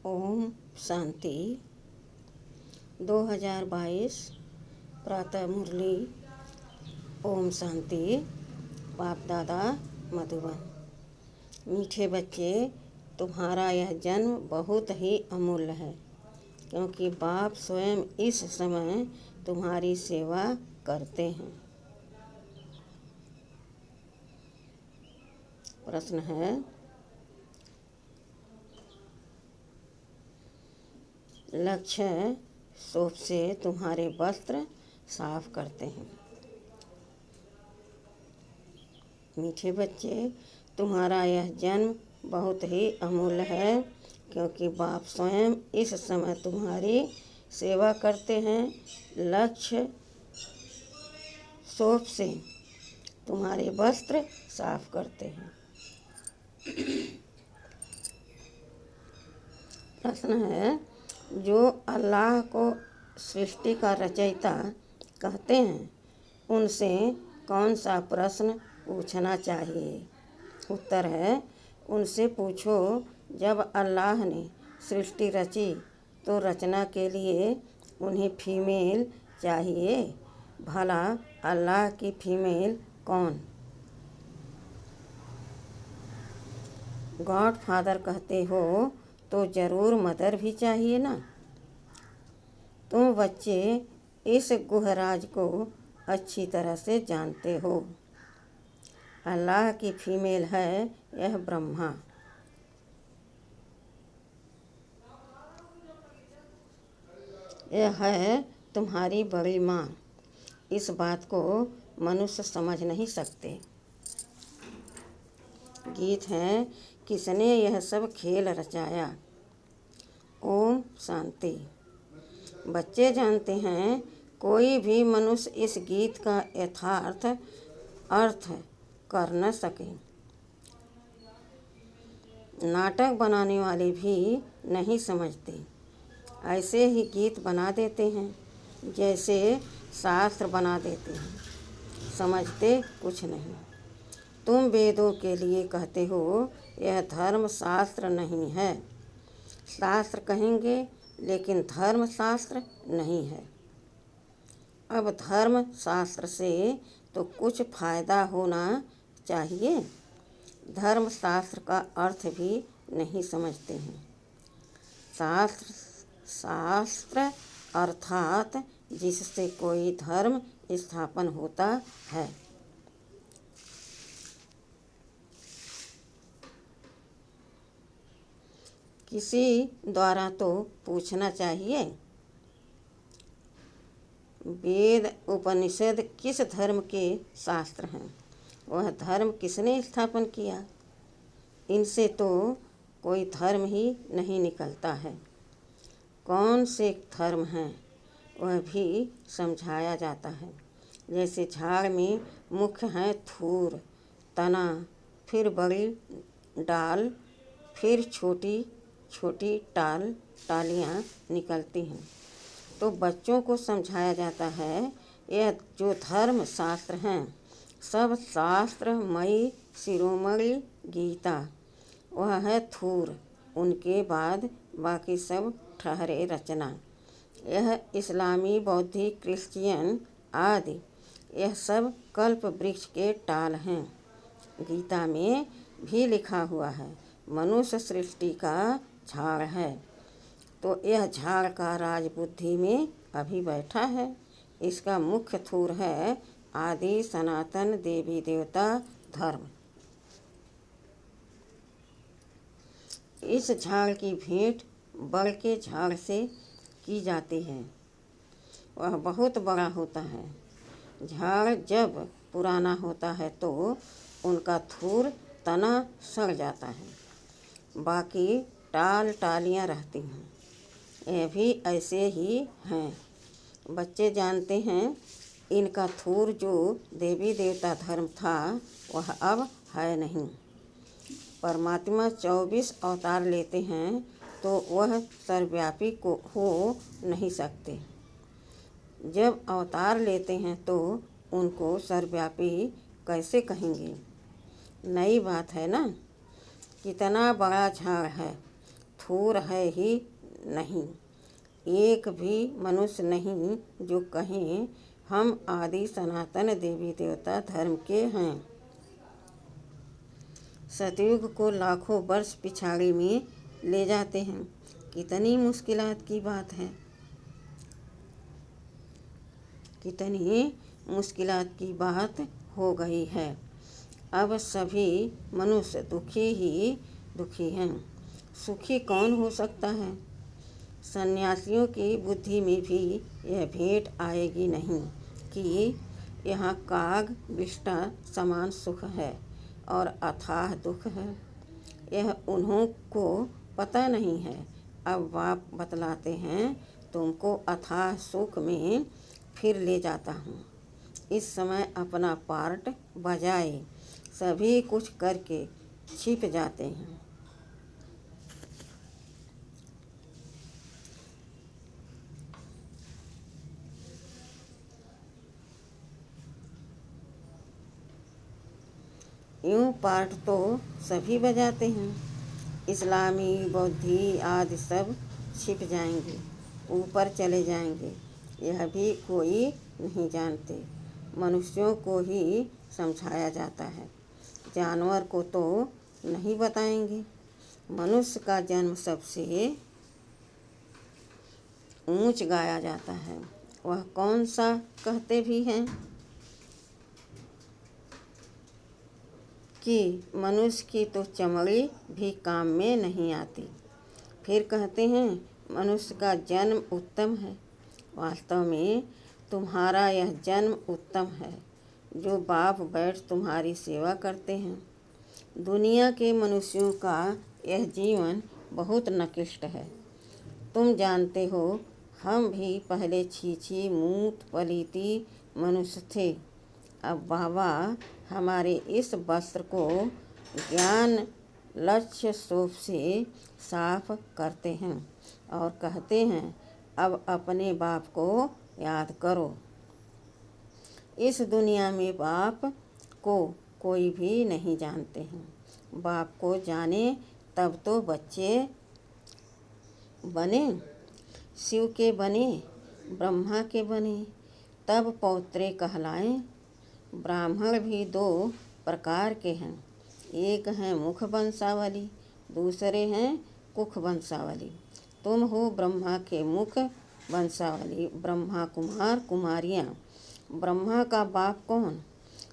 ओम शांति। 2022 प्रातः मुरली। ओम शांति। बाप दादा मधुबन। मीठे बच्चे, तुम्हारा यह जन्म बहुत ही अमूल्य है, क्योंकि बाप स्वयं इस समय तुम्हारी सेवा करते हैं। प्रश्न है, लक्ष्य सोप से तुम्हारे वस्त्र साफ करते हैं। मीठे बच्चे, तुम्हारा यह जन्म बहुत ही अमूल्य है, क्योंकि बाप स्वयं इस समय तुम्हारी सेवा करते हैं। लक्ष्य सोप से तुम्हारे वस्त्र साफ करते हैं। प्रश्न है, जो अल्लाह को सृष्टि का रचयिता कहते हैं, उनसे कौन सा प्रश्न पूछना चाहिए? उत्तर है, उनसे पूछो, जब अल्लाह ने सृष्टि रची तो रचना के लिए उन्हें फीमेल चाहिए। भला अल्लाह की फीमेल कौन? गॉड फादर कहते हो तो ज़रूर मदर भी चाहिए ना। तुम बच्चे इस गुहराज को अच्छी तरह से जानते हो। अल्लाह की फीमेल है यह ब्रह्मा। यह है तुम्हारी बड़ी माँ। इस बात को मनुष्य समझ नहीं सकते। गीत है, किसने यह सब खेल रचाया? ओम शांति। बच्चे जानते हैं, कोई भी मनुष्य इस गीत का यथार्थ अर्थ कर न सके। नाटक बनाने वाले भी नहीं समझते। ऐसे ही गीत बना देते हैं जैसे शास्त्र बना देते हैं, समझते कुछ नहीं। तुम वेदों के लिए कहते हो यह धर्म शास्त्र नहीं है। शास्त्र कहेंगे लेकिन धर्म शास्त्र नहीं है। अब धर्म शास्त्र से तो कुछ फायदा होना चाहिए। धर्म शास्त्र का अर्थ भी नहीं समझते हैं। शास्त्र अर्थात जिससे कोई धर्म स्थापन होता है। किसी द्वारा तो पूछना चाहिए, वेद उपनिषद किस धर्म के शास्त्र हैं? वह धर्म किसने स्थापन किया? इनसे तो कोई धर्म ही नहीं निकलता है। कौन से धर्म हैं वह भी समझाया जाता है। जैसे झाड़ में मुख्य हैं थूर, तना, फिर बड़ी डाल, फिर छोटी छोटी टालियाँ निकलती हैं। तो बच्चों को समझाया जाता है, यह जो धर्म शास्त्र हैं सब शास्त्रमयी शिरोमणि गीता, वह है थूर। उनके बाद बाकी सब ठहरे रचना। यह इस्लामी, बौद्धिक, क्रिश्चियन आदि यह सब कल्प वृक्ष के टाल हैं। गीता में भी लिखा हुआ है, मनुष्य सृष्टि का झाड़ है। तो यह झाड़ का राज बुद्धि में अभी बैठा है। इसका मुख्य थूर है आदि सनातन देवी देवता धर्म। इस झाड़ की भेंट बड़ के झाड़ से की जाती है। वह बहुत बड़ा होता है। झाड़ जब पुराना होता है तो उनका थूर तना सड़ जाता है, बाकी टालियाँ रहती हैं। यह भी ऐसे ही हैं। बच्चे जानते हैं, इनका थूर जो देवी देवता धर्म था वह अब है नहीं। परमात्मा 24 अवतार लेते हैं तो वह सर्वव्यापी को हो नहीं सकते। जब अवतार लेते हैं तो उनको सर्वव्यापी कैसे कहेंगे? नई बात है ना। कितना बड़ा झाड़ है, थूर है ही नहीं। एक भी मनुष्य नहीं जो कहें हम आदि सनातन देवी देवता धर्म के हैं। सतयुग को लाखों वर्ष पिछाड़ी में ले जाते हैं। कितनी मुश्किलात की बात है, कितनी मुश्किलात की बात हो गई है। अब सभी मनुष्य दुखी ही दुखी हैं। सुखी कौन हो सकता है? सन्यासियों की बुद्धि में भी यह भेंट आएगी नहीं कि यहाँ काग विष्टा समान सुख है और अथाह दुख है। यह उन्हों को पता नहीं है। अब बाप बतलाते हैं, तुमको अथाह सुख में फिर ले जाता हूँ। इस समय अपना पार्ट बजाए। सभी कुछ करके छिप जाते हैं। यूँ पार्ट तो सभी बजाते हैं। इस्लामी बौद्धि आदि सब छिप जाएंगे, ऊपर चले जाएंगे। यह भी कोई नहीं जानते। मनुष्यों को ही समझाया जाता है, जानवर को तो नहीं बताएंगे। मनुष्य का जन्म सबसे ऊंच गाया जाता है। वह कौन सा कहते भी हैं कि मनुष्य की तो चमड़ी भी काम में नहीं आती। फिर कहते हैं मनुष्य का जन्म उत्तम है। वास्तव में तुम्हारा यह जन्म उत्तम है, जो बाप बैठ तुम्हारी सेवा करते हैं। दुनिया के मनुष्यों का यह जीवन बहुत नकिष्ट है। तुम जानते हो, हम भी पहले छीछी मूत पलीती मनुष्य थे। अब बाबा हमारे इस वस्त्र को ज्ञान लक्ष्य शोभ से साफ करते हैं और कहते हैं, अब अपने बाप को याद करो। इस दुनिया में बाप को कोई भी नहीं जानते हैं। बाप को जाने तब तो बच्चे बने, शिव के बने, ब्रह्मा के बने, तब पौत्रे कहलाएं। ब्राह्मण भी दो प्रकार के हैं। एक हैं मुख वंशावली, दूसरे हैं कुख वंशावली। तुम हो ब्रह्मा के मुख वंशावली, ब्रह्मा कुमार कुमारियाँ। ब्रह्मा का बाप कौन?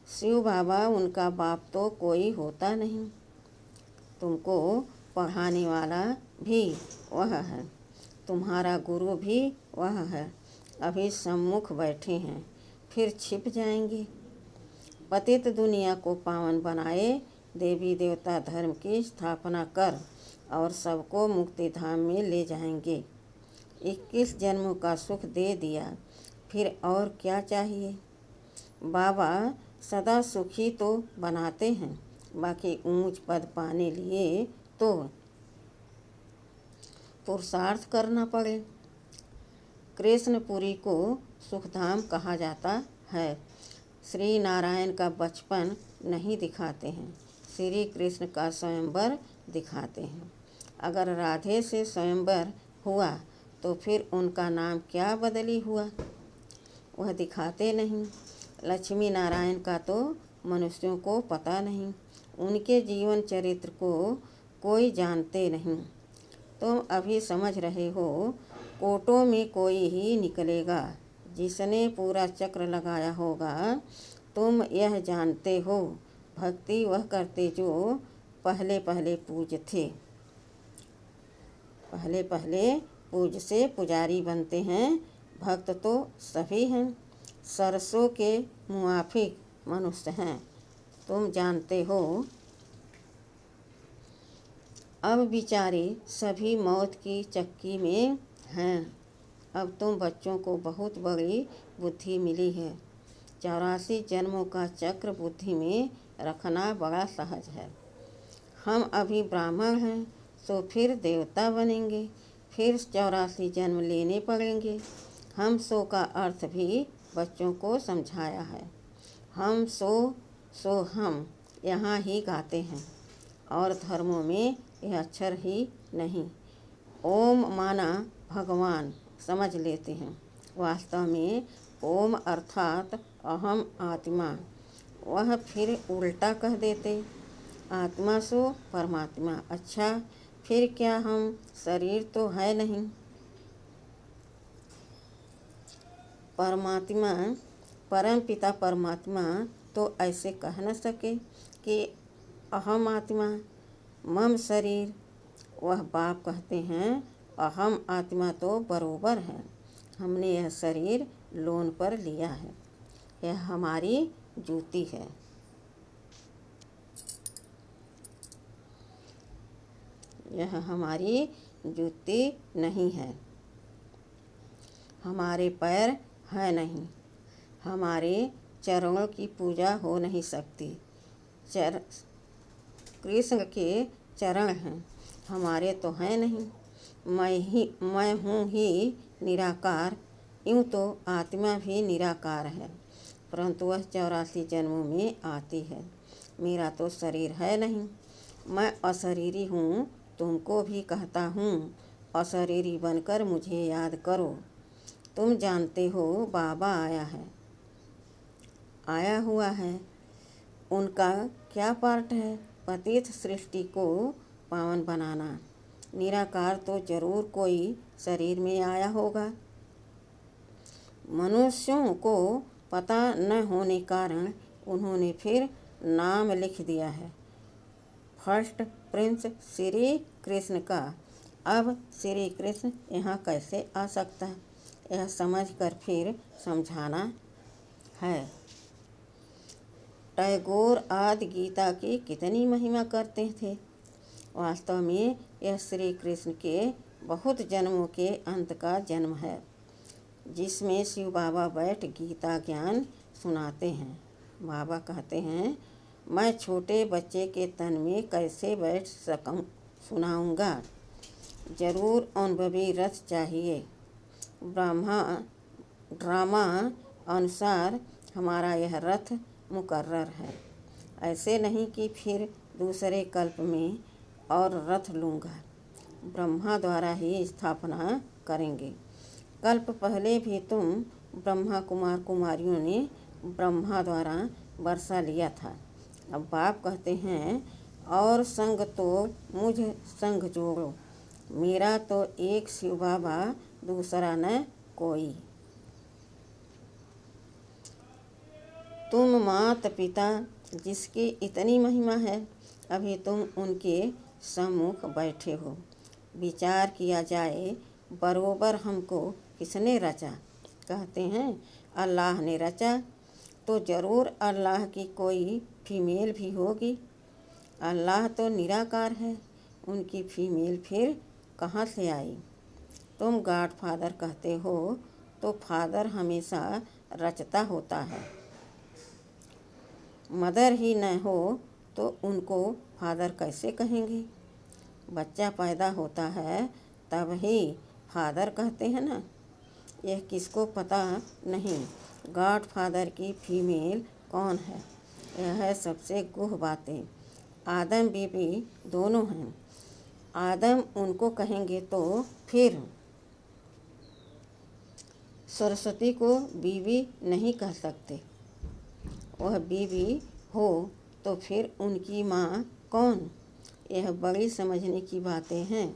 शिव बाबा। उनका बाप तो कोई होता नहीं। तुमको पढ़ाने वाला भी वह है, तुम्हारा गुरु भी वह है। अभी सम्मुख बैठे हैं, फिर छिप जाएंगे। पतित दुनिया को पावन बनाए, देवी देवता धर्म की स्थापना कर और सबको मुक्ति धाम में ले जाएंगे। 21 जन्मों का सुख दे दिया, फिर और क्या चाहिए? बाबा सदा सुखी तो बनाते हैं, बाकी ऊंच पद पाने लिए तो पुरुषार्थ करना पड़े। कृष्णपुरी को सुखधाम कहा जाता है। श्री नारायण का बचपन नहीं दिखाते हैं, श्री कृष्ण का स्वयंवर दिखाते हैं। अगर राधे से स्वयंवर हुआ तो फिर उनका नाम क्या बदली हुआ, वह दिखाते नहीं। लक्ष्मी नारायण का तो मनुष्यों को पता नहीं, उनके जीवन चरित्र को कोई जानते नहीं। तुम अभी समझ रहे हो, कोटों में कोई ही निकलेगा जिसने पूरा चक्र लगाया होगा। तुम यह जानते हो, भक्ति वह करते जो पहले पहले पूज्य थे। पहले पहले पूज्य से पुजारी बनते हैं। भक्त तो सभी हैं, सरसों के मुआफिक मनुष्य हैं। तुम जानते हो, अब बेचारे सभी मौत की चक्की में हैं। अब तुम बच्चों को बहुत बड़ी बुद्धि मिली है। 84 जन्मों का चक्र बुद्धि में रखना बड़ा सहज है। हम अभी ब्राह्मण हैं, तो फिर देवता बनेंगे, फिर 84 जन्म लेने पड़ेंगे। हम सो का अर्थ भी बच्चों को समझाया है। हम सो हम यहाँ ही गाते हैं और धर्मों में यह अक्षर ही नहीं, ओम माना भगवान समझ लेते हैं। वास्तव में ओम अर्थात अहम आत्मा। वह फिर उल्टा कह देते, आत्मा सो परमात्मा। अच्छा, फिर क्या हम शरीर तो है नहीं? परमात्मा, परम पिता परमात्मा तो ऐसे कह न सके कि अहम आत्मा मम शरीर। वह बाप कहते हैं अहम आत्मा तो बरोबर है, हमने यह शरीर लोन पर लिया है, यह हमारी जूती है। यह हमारी जूती नहीं है, हमारे पैर है नहीं, हमारे चरणों की पूजा हो नहीं सकती। कृष्ण के चरण हैं, हमारे तो हैं नहीं। मैं हूँ ही निराकार। यूँ तो आत्मा भी निराकार है, परंतु वह 84 जन्मों में आती है। मेरा तो शरीर है नहीं, मैं अशरीरी हूँ। तुमको भी कहता हूँ, अशरीरी बनकर मुझे याद करो। तुम जानते हो बाबा आया हुआ है, उनका क्या पार्ट है? पतित सृष्टि को पावन बनाना। निराकार तो जरूर कोई शरीर में आया होगा। मनुष्यों को पता न होने कारण उन्होंने फिर नाम लिख दिया है, फर्स्ट प्रिंस श्री कृष्ण का। अब श्री कृष्ण यहाँ कैसे आ सकता है, यह समझकर फिर समझाना है। टैगोर आदि गीता की कितनी महिमा करते थे। वास्तव में यह श्री कृष्ण के बहुत जन्मों के अंत का जन्म है, जिसमें शिव बाबा बैठ गीता ज्ञान सुनाते हैं। बाबा कहते हैं, मैं छोटे बच्चे के तन में कैसे बैठ सकूं, सुनाऊंगा। जरूर अनुभवी रस चाहिए। ड्रामा अनुसार हमारा यह रथ मुकर्रर है। ऐसे नहीं कि फिर दूसरे कल्प में और रथ लूँगा। ब्रह्मा द्वारा ही स्थापना करेंगे। कल्प पहले भी तुम ब्रह्मा कुमार कुमारियों ने ब्रह्मा द्वारा वर्षा लिया था। अब बाप कहते हैं, और संग तो मुझ संग जोड़ो। मेरा तो एक शिव बाबा, दूसरा न कोई। तुम माता पिता जिसकी इतनी महिमा है, अभी तुम उनके सम्मुख बैठे हो। विचार किया जाए, बरोबर हमको किसने रचा? कहते हैं अल्लाह ने रचा, तो ज़रूर अल्लाह की कोई फीमेल भी होगी। अल्लाह तो निराकार है, उनकी फीमेल फिर कहाँ से आई? तुम गॉड फादर कहते हो, तो फादर हमेशा रचता होता है। मदर ही न हो तो उनको फादर कैसे कहेंगे? बच्चा पैदा होता है तब ही फादर कहते हैं ना। यह किसको पता नहीं गॉड फादर की फीमेल कौन है। यह है सबसे गुह बातें। आदम बीबी दोनों हैं। आदम उनको कहेंगे तो फिर सरस्वती को बीवी नहीं कह सकते। वह बीवी हो तो फिर उनकी माँ कौन? यह बड़ी समझने की बातें हैं।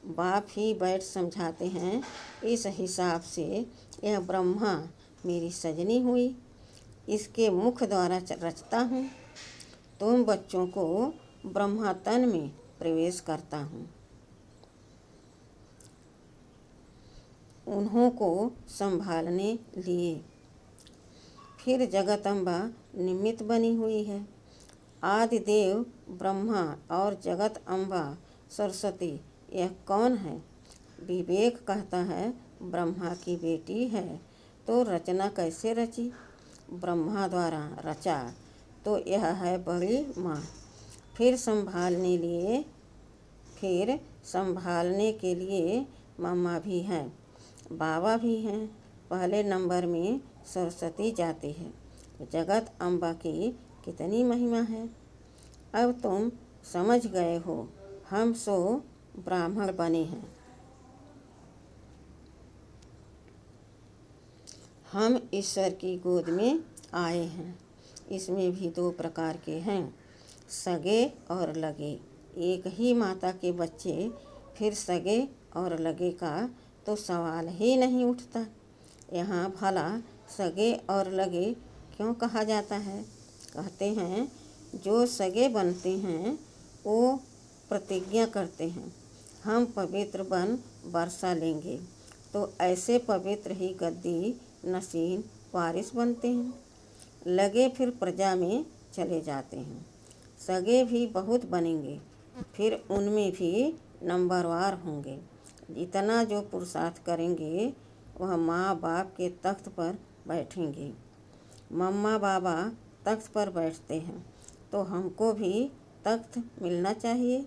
बाप ही बैठ समझाते हैं। इस हिसाब से यह ब्रह्मा मेरी सजनी हुई, इसके मुख द्वारा रचता हूँ। तुम बच्चों को ब्रह्मा तन में प्रवेश करता हूँ। उन्हों को संभालने लिए फिर जगदम्बा निमित्त बनी हुई है। आदिदेव ब्रह्मा और जगत अम्बा सरस्वती, यह कौन है? विवेक कहता है ब्रह्मा की बेटी है, तो रचना कैसे रची? ब्रह्मा द्वारा रचा, तो यह है बड़ी माँ। फिर संभालने के लिए मम्मा भी हैं, बाबा भी हैं। पहले नंबर में सरस्वती जाती है। जगत अम्बा की कितनी महिमा है। अब तुम समझ गए हो। हम सो ब्राह्मण बने हैं। हम ईश्वर की गोद में आए हैं। इसमें भी दो प्रकार के हैं, सगे और लगे। एक ही माता के बच्चे, फिर सगे और लगे का तो सवाल ही नहीं उठता। यहाँ भला सगे और लगे क्यों कहा जाता है? कहते हैं जो सगे बनते हैं वो प्रतिज्ञा करते हैं, हम पवित्र बन वर्षा लेंगे, तो ऐसे पवित्र ही गद्दी नसीन वारिस बनते हैं। लगे फिर प्रजा में चले जाते हैं। सगे भी बहुत बनेंगे, फिर उनमें भी नंबरवार होंगे। जितना जो पुरुषार्थ करेंगे वह माँ बाप के तख्त पर बैठेंगे। मम्मा बाबा तख्त पर बैठते हैं तो हमको भी तख्त मिलना चाहिए,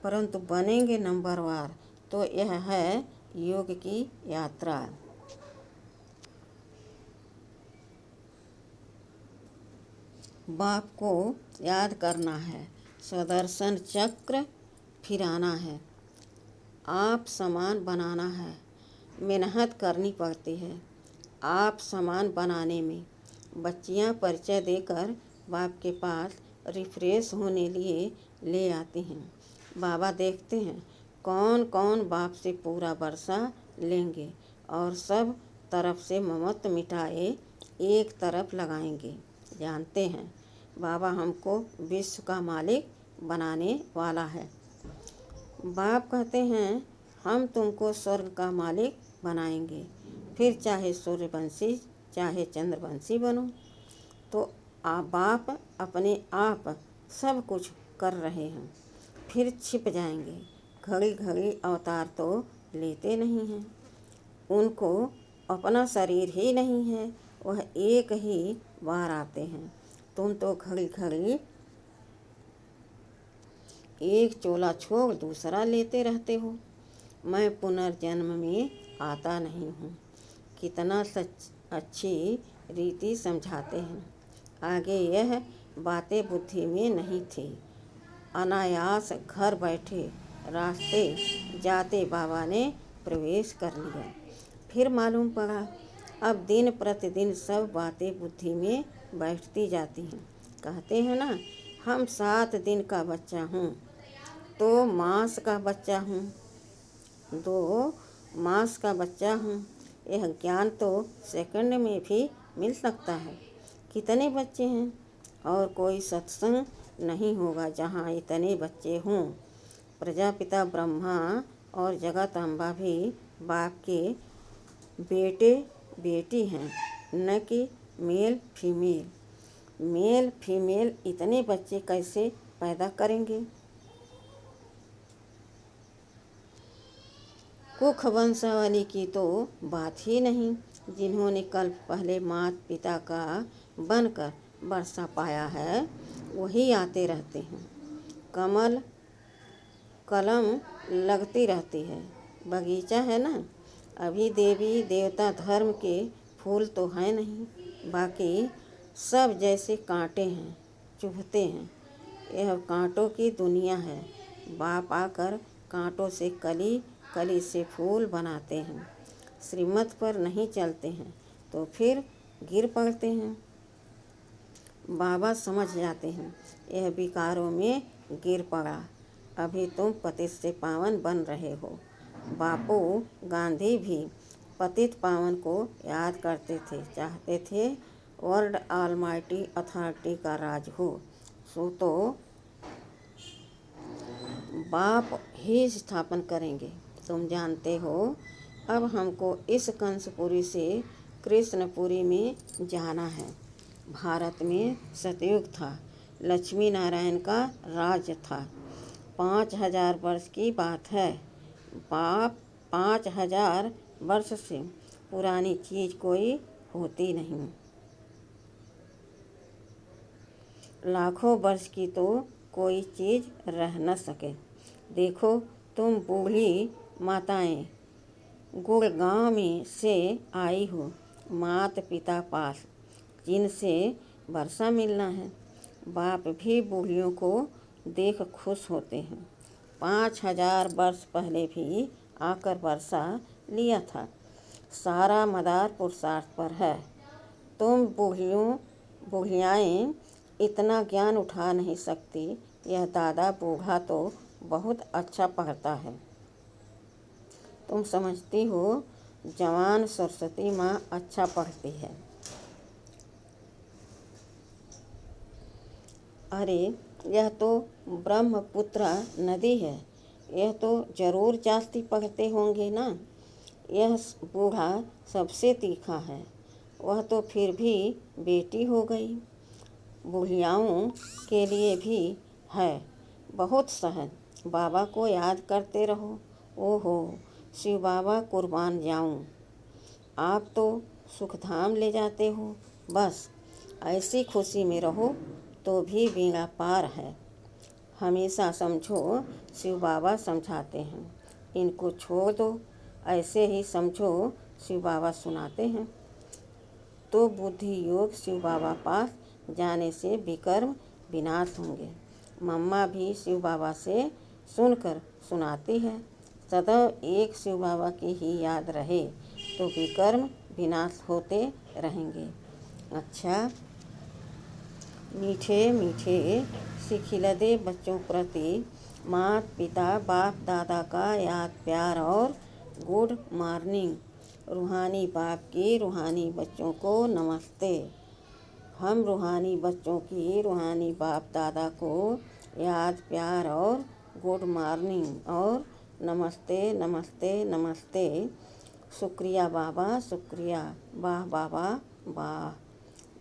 परंतु बनेंगे नंबरवार। तो यह है योग की यात्रा। बाप को याद करना है, सुदर्शन चक्र फिराना है, आप समान बनाना है। मेहनत करनी पड़ती है आप समान बनाने में। बच्चियां परिचय देकर बाप के पास रिफ्रेश होने लिए ले आती हैं। बाबा देखते हैं कौन कौन बाप से पूरा वर्षा लेंगे और सब तरफ से ममत्व मिटाए एक तरफ लगाएंगे। जानते हैं बाबा हमको विश्व का मालिक बनाने वाला है। बाप कहते हैं हम तुमको स्वर्ग का मालिक बनाएंगे, फिर चाहे सूर्यवंशी चाहे चंद्रवंशी बनो। तो बाप अपने आप सब कुछ कर रहे हैं, फिर छिप जाएंगे। घड़ी घड़ी अवतार तो लेते नहीं हैं, उनको अपना शरीर ही नहीं है, वह एक ही बार आते हैं। तुम तो घड़ी घड़ी एक चोला छोड़ दूसरा लेते रहते हो। मैं पुनर्जन्म में आता नहीं हूँ। कितना सच अच्छी रीति समझाते हैं। आगे यह बातें बुद्धि में नहीं थी। अनायास घर बैठे रास्ते जाते बाबा ने प्रवेश कर लिया। फिर मालूम पड़ा अब दिन प्रतिदिन सब बातें बुद्धि में बैठती जाती हैं। कहते हैं ना हम 7 दिन का बच्चा हूँ, 2 मास का बच्चा हूँ, 2 मास का बच्चा हूँ। यह ज्ञान तो सेकंड में भी मिल सकता है। कितने बच्चे हैं? और कोई सत्संग नहीं होगा जहाँ इतने बच्चे हों। प्रजापिता ब्रह्मा और जगत अम्बा भी बाप के बेटे बेटी हैं, न कि मेल फीमेल। मेल फीमेल इतने बच्चे कैसे पैदा करेंगे? कुख वंशावली की तो बात ही नहीं। जिन्होंने कल्प पहले माता पिता का बनकर वर्षा पाया है वही आते रहते हैं। कमल कलम लगती रहती है, बगीचा है ना। अभी देवी देवता धर्म के फूल तो हैं नहीं, बाकी सब जैसे कांटे हैं, चुभते हैं। यह कांटों की दुनिया है। बाप आकर कांटों से कली, कली से फूल बनाते हैं। श्रीमत पर नहीं चलते हैं तो फिर गिर पड़ते हैं। बाबा समझ जाते हैं यह विकारों में गिर पड़ा, अभी तुम पतित से पावन बन रहे हो। बापू गांधी भी पतित पावन को याद करते थे, चाहते थे वर्ल्ड ऑलमाइटी अथॉरिटी का राज हो। सो तो बाप ही स्थापन करेंगे। तुम जानते हो अब हमको इस कंसपुरी से कृष्णपुरी में जाना है। भारत में सतयुग था, लक्ष्मी नारायण का राज्य था। 5000 वर्ष की बात है। बाप 5000 वर्ष से पुरानी चीज़ कोई होती नहीं। लाखों वर्ष की तो कोई चीज़ रह न सके। देखो तुम बूढ़ी माताएं गुड़गांव में से आई हो माता पिता पास, जिनसे वर्षा मिलना है। बाप भी बूढ़ियों को देख खुश होते हैं। 5000 वर्ष पहले भी आकर बरसा लिया था। सारा मदार पुरुषार्थ पर है। तुम बूढ़ियाएँ इतना ज्ञान उठा नहीं सकती। यह दादा बूढ़ा तो बहुत अच्छा पढ़ता है। तुम समझती हो जवान सरस्वती माँ अच्छा पढ़ती है। अरे यह तो ब्रह्मपुत्र नदी है। यह तो जरूर जास्ती पढ़ते होंगे ना। यह बूढ़ा सबसे तीखा है। वह तो फिर भी बेटी हो गई। बूढ़ियाओं के लिए भी है बहुत सहज। बाबा को याद करते रहो। ओहो शिव बाबा कुर्बान जाऊं। आप तो सुखधाम ले जाते हो। बस ऐसी खुशी में रहो तो भी बेड़ा पार है। हमेशा समझो शिव बाबा समझाते हैं। इनको छोड़ दो। ऐसे ही समझो शिव बाबा सुनाते हैं। तो बुद्धि योग शिव बाबा पास जाने से विकर्म विनाश होंगे। मम्मा भी शिव बाबा से सुनकर सुनाती है। सदैव एक शिव बाबा की ही याद रहे तो विकर्म विनाश होते रहेंगे। अच्छा मीठे मीठे सिखिलदे बच्चों प्रति माता पिता बाप दादा का याद प्यार और गुड मॉर्निंग। रूहानी बाप की रूहानी बच्चों को नमस्ते। हम रूहानी बच्चों की रूहानी बाप दादा को याद प्यार और गुड मॉर्निंग और नमस्ते नमस्ते नमस्ते। शुक्रिया बाबा शुक्रिया। वाह बाबा वाह।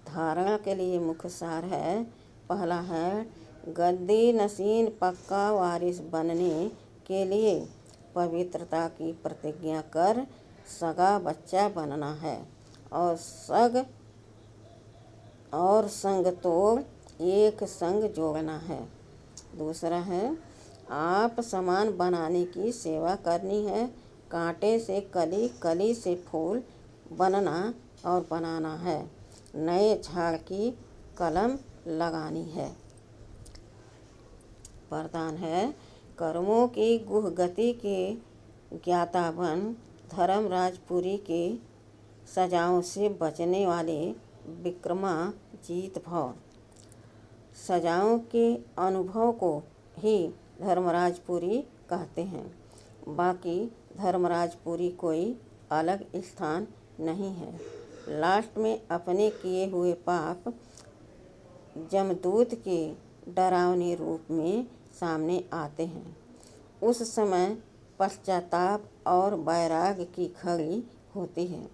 धारणा के लिए मुख्य सार है। पहला है गद्दी नसीन पक्का वारिस बनने के लिए पवित्रता की प्रतिज्ञा कर सगा बच्चा बनना है और संग तोड़ एक संग जोड़ना है। दूसरा है आप समान बनाने की सेवा करनी है। कांटे से कली कली से फूल बनना और बनाना है। नए झाड़ की कलम लगानी है। वरदान है कर्मों की गुह गति के ज्ञाता बन। धर्मराजपुरी के सजाओं से बचने वाले विक्रमाजीत भव। सजाओं के अनुभव को ही धर्मराजपुरी कहते हैं। बाकी धर्मराजपुरी कोई अलग स्थान नहीं है। लास्ट में अपने किए हुए पाप जमदूत के डरावने रूप में सामने आते हैं। उस समय पश्चाताप और वैराग्य की घड़ी होती है।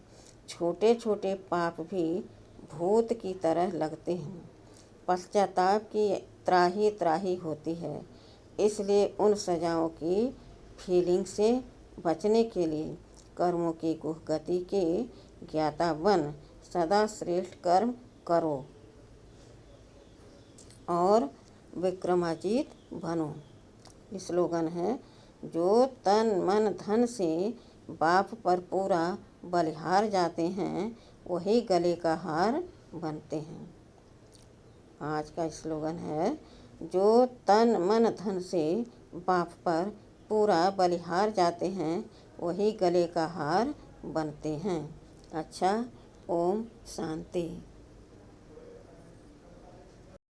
छोटे छोटे पाप भी भूत की तरह लगते हैं। पश्चाताप की त्राही त्राही होती है। इसलिए उन सजाओं की फीलिंग से बचने के लिए कर्मों की गुह गति के ज्ञाता बन सदा श्रेष्ठ कर्म करो और विक्रमाजीत बनो। स्लोगन है जो तन मन धन से बाप पर पूरा बलिहार जाते हैं वही गले का हार बनते हैं। आज का स्लोगन है जो तन मन धन से बाप पर पूरा बलिहार जाते हैं वही गले का हार बनते हैं। अच्छा ओम शांति।